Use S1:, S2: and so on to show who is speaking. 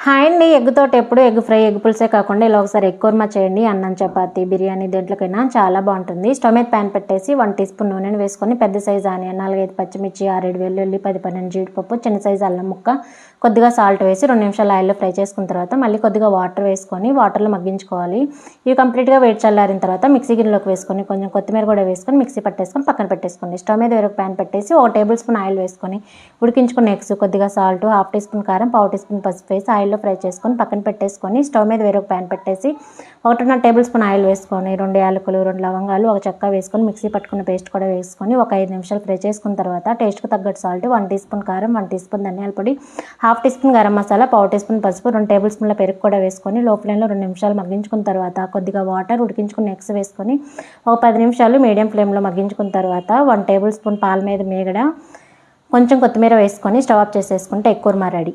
S1: Hi అండి. ఎగ్గుతోటి ఎప్పుడు egg fry, egg పులుసే కాకుండా ఇలా ఒకసారి ఎగ్ కుర్మా చేయండి. అన్నం, చపాతీ, బిర్యానీ దేంట్లోకైనా చాలా బాగుంటుంది. స్టవ్ మీద ప్యాన్ పెట్టేసి 1 టీ స్పూన్ నూనెను వేసుకొని పెద్ద సైజు ఆనియన్, 4-5 పచ్చిమిర్చి, 6-7 వెల్లుల్లి, 10-12 జీడిపప్పు, చిన్న సైజు అల్లం ముక్క, కొద్దిగా సాల్ట్ వేసి 2 నిమిషాలు ఆయిల్లో ఫ్రై చేసుకున్న తర్వాత మళ్ళీ కొద్దిగా వాటర్ వేసుకొని వాటర్లో మగ్గించుకోవాలి. ఇవి కంప్లీట్గా వేడి చల్లారిన తర్వాత మిక్సీ గిన్నెలోకి వేసుకొని కొంచెం కొత్తిమీర కూడా వేసుకొని మిక్సీ పట్టేసుకొని పక్కన పెట్టేసుకోండి. స్టవ్ మీద వేరొక ప్యాన్ పెట్టేసి 1 టేబుల్ స్పూన్ ఆయిల్ వేసుకొని ఉడికించుకున్న ఎగ్స్, కొద్దిగా సాల్ట్, 1/2 టీ స్పూన్ కారం, 1/4 టీ స్పూన్ పసుపు వేసి ఆయిల్లో ఫ్రై చేసుకొని పక్కన పెట్టేసుకొని స్టవ్ మీద వేరొక ప్యాన్ పెట్టేసి 1.5 టేబుల్ స్పూన్ ఆయిల్ వేసుకొని 2 యాలకులు, 2 లవంగాలు, 1 చెక్క వేసుకొని మిక్సీ పట్టుకున్న పేస్ట్ కూడా వేసుకొని ఒక 5 నిమిషాలు ఫ్రై చేసుకున్న తర్వాత టేస్ట్కి తగ్గట్టు సాల్ట్, 1 టీ స్పూన్ కారం, 1 టీ స్పూన్ ధనియాల పొడి, 1/2 teaspoon garam masala, 1/4 teaspoon పసుపు, 2 టేబుల్ స్పూన్ల పెరుగు కూడా వేసుకొని లో ఫ్లేమ్లో 2 నిమిషాలు మగ్గించుకున్న తర్వాత కొద్దిగా వాటర్, ఉడికించుకున్న ఎగ్స్ వేసుకొని ఒక 10 నిమిషాలు మీడియం ఫ్లేమ్లో మగ్గించుకున్న తర్వాత 1 టేబుల్ స్పూన్ పాల మీద మీగడ, కొంచెం కొత్తిమీర వేసుకొని స్టవ్ ఆఫ్ చేసేసుకుంటే ఎగ్ కుర్మా రెడీ.